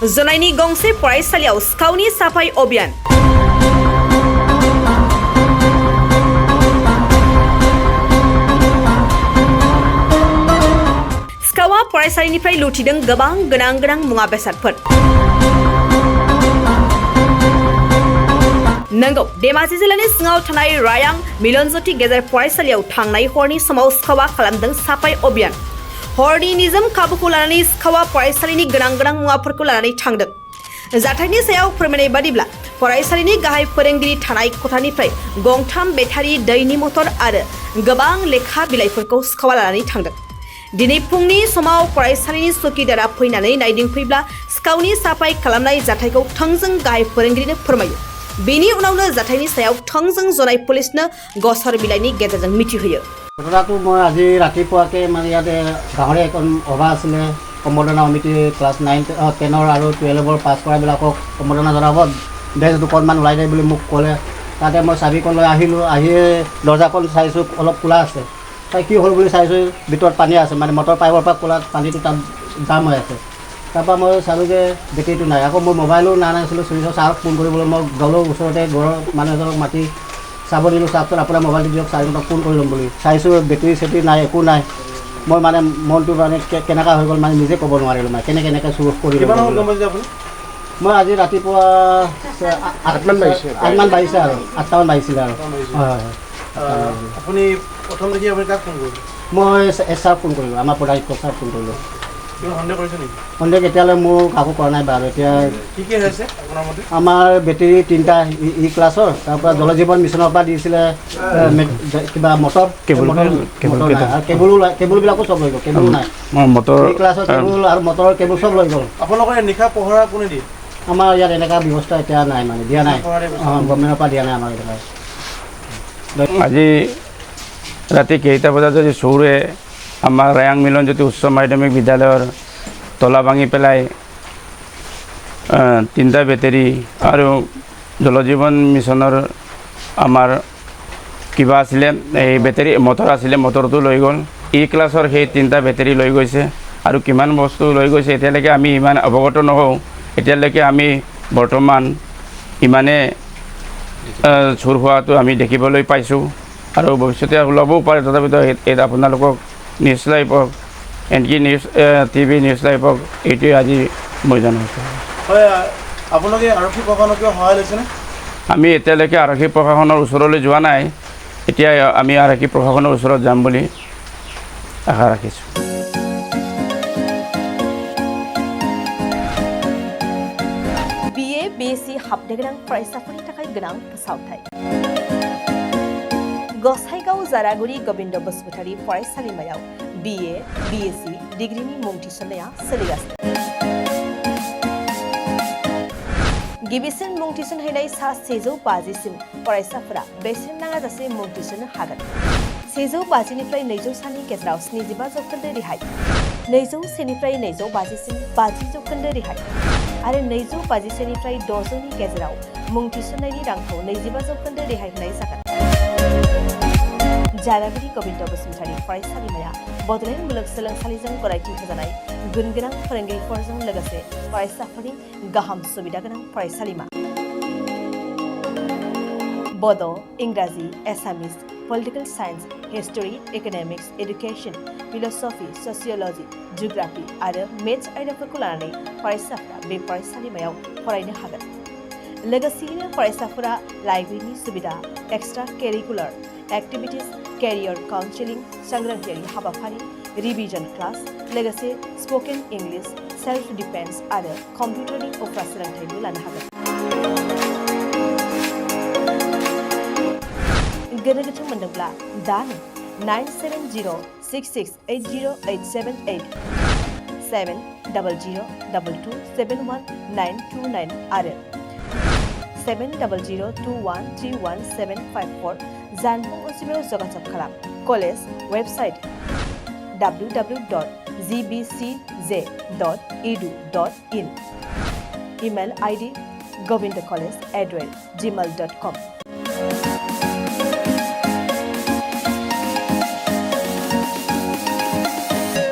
जनाइनि गंसे फरायसालियाव सिखावनि साफाई अभियान सिखावा फरायसालिनिफ्राय लुथिदों गोबां गोनां मुवा बेसादफोर नंगौ धेमाजि जिल्लानि सिङाव थानाय रायां मिलनज्योति गेजेर फरायसालियाव थांनाय हरनि समाव सिखावा खालामदों साफाई अभियान हरनि निजोम खाबुखौ लानानै सिखावा फरायसालिनि गोनां मुवाफोरखौ लानानै थांदों जाथायनि सायाव फोरमायनाय बादिब्ला फरायसालिनि गाहाय फोरोंगिरि थानाय खथानिफ्राय गंथाम बेटारि दैनि मटर आरो गोबां लेखा बिलाइफोरखौ सिखावा लानानै थांदों दिनै फुंनि समाव फरायसालिनि सुकिदारा फैनानै नायदिंफैब्ला सिखावनि साफाई खालामनाय जाथायखौ थोंजों गाहाय फोरोंगिरिनो फोरमायो बेनि उनावनो जाथायनि सायाव थोंजों जनाय पुलिसनो गसर बिलाइनि गेजेरजों मिथिहोयो ঘটনাটো মই আজি ৰাতিপুৱাকৈ মানে ইয়াতে গাঁৱৰে এখন সভা আছিলে সম্বৰ্ধনা সমিতি ক্লাছ 9 10 আৰু 12 পাছ কৰাবিলাকক সম্বৰ্ধনা জনাব বেজ দুখনমান ওলাই যায় বুলি মোক ক'লে তাতে মই চাবিখন লৈ আহিলোঁ আহি দৰ্জাখন চাইছোঁ অলপ খোলা আছে তাই কি হ'ল বুলি চাইছোঁ ভিতৰত পানী আছে মানে মটৰ পাইপৰ পৰা খোলা পানীটো তাত জাম হৈ আছে তাৰপৰা মই চালোঁ যে বেটেৰীটো নাই আকৌ মোৰ মোবাইলো নানাইছিলোঁ চুইচৰ ছাৰক ফোন কৰিবলৈ মই গ'লোঁ ওচৰতে ঘৰৰ মানুহ এজনক মাতি চাব দিলোঁ চাওকচোন আপোনাৰ মোবাইলটো দিয়ক চাৰিজনক ফোন কৰি ল'ম বুলি চাইছোঁ বেটেৰী চেটেৰী নাই একো নাই মই মানে মনটো মানে কেনেকুৱা হৈ গ'ল মানে নিজে ক'ব নোৱাৰিলোঁ মানে কেনেকৈ চুৰ কৰিলোঁ মই আজি ৰাতিপুৱা 8মান বাজিছে আৰু 8টামান বাজিছিলে আৰু হয় আপুনি প্ৰথম দেখি আপুনি কাক ফোন কৰিলে মই ছাৰক ফোন কৰিলোঁ আমাৰ প্ৰধান ছাৰক ফোন কৰিলোঁ সন্দেহ কৰিছে নেকি সন্দেহ এতিয়ালৈ মোৰ কাকো কৰা নাই বাৰু এতিয়া কি হৈছে আপোনাৰ মতে আমাৰ বেটেৰী 3টা ই ক্লাছৰ তাৰপৰা জলজীৱন মিছনৰ পৰা দিছিলে কিবা মটৰ কেবুলবিলাকো চব লৈ গ'ল কেবুলো নাই মটৰ ই ক্লাছৰ কেবুল আৰু মটৰৰ কেবুল চব লৈ গ'ল আপোনালোকৰ নিশা পহৰা কোনে দিয়ে আমাৰ ইয়াত এনেকুৱা ব্যৱস্থা এতিয়া নাই মানে দিয়া নাই গভৰ্ণমেণ্টৰ পৰা দিয়া নাই আমাৰ এতিয়া আজি ৰাতি কেইটা বজাত যদি চোৰে আমাৰ ৰায়াং মিলনজ্যোতি উচ্চ মাধ্যমিক বিদ্যালয়ৰ তলা ভাঙি পেলাই 3টা বেটেৰী আৰু জলজীৱন মিছনৰ আমাৰ কিবা আছিলে এই বেটেৰী মটৰ আছিলে মটৰটো লৈ গ'ল ই ক্লাছৰ সেই 3টা বেটেৰী লৈ গৈছে আৰু কিমান বস্তু লৈ গৈছে এতিয়ালৈকে আমি ইমান অৱগত নহওঁ এতিয়ালৈকে আমি বৰ্তমান ইমানে চুৰ হোৱাটো আমি দেখিবলৈ পাইছোঁ আৰু ভৱিষ্যতে ওলাবও পাৰে তথাপিতো আপোনালোকক নিউজ লাইভক এনকি নিউজ টিভি নিউজ লাইভক এইটোৱে আজি মই জনাইছোঁ হয় আপোনালোকে আৰক্ষী প্ৰশাসনক সহায় লৈছেনে আমি এতিয়ালৈকে আৰক্ষী প্ৰশাসনৰ ওচৰলৈ যোৱা নাই এতিয়া আমি আৰক্ষী প্ৰশাসনৰ ওচৰত যাম বুলি আশা ৰাখিছোঁ BA BSc हाबनो गोनां फरायसाफोरनि थाखाय गोनां फोसावथाय गसाइगाव जारागुरि गोविन्द बसुमतारी फरायसालिमायाव BA BSc डिग्रीनि मुं थिसननाया सोलिगासिनो गिबिसिन मुं थिसनहैनाय सा 150 सिम फरायसाफोरा बेसेन नाङाजासे मुं थिसननो हागोन 150 निफ्राय 200 सानि गेजेराव 75 जौखोन्दो रेहाय 201 निफ्राय 250 सिम 50 जौखोन्दो रेहाय आरो 250 निफ्राय 600 नि गेजेराव मुं थिसननायनि रांखौ 25 जौखोन्दो रेहाय होनाय जागोन जारागुरि गोविन्द बसुमतारी फरायसालिमाया बड'लेण्ड मुलुगसोलोंसालिजों गनायथि होजानाय गुन गोनां फोरोंगिरिफोरजों लोगोसे फरायसाफोरनि गाहाम सुबिदा गोनां फरायसालिमा बड' इंराजि Assamese political science history economics education philosophy sociology geography आरो मेथ्स आयदाफोरखौ लानानै फरायसाफोरा बे फरायसालिमायाव फरायनो हागोन लोगोसेयैनो फरायसाफोरा लाइब्रेरिनि सुबिदा extra curricular activities career counselling सांग्रांथियारि हाबाफारि रिविजन क्लास लोगोसे स्पोकन इंग्लिश सेल्फ डिफेन्स आरो कम्पिउटारनि उफ्रा सोलोंथायबो लानो हागोन गोनो गोथो मोनदोंब्ला दानो 9706680878 700227129 आरो 7002131754 जानबुं अनजिमायाव जगाजग खालाम college website www.gbcj.edu.in email ID govindacollege@gmail.com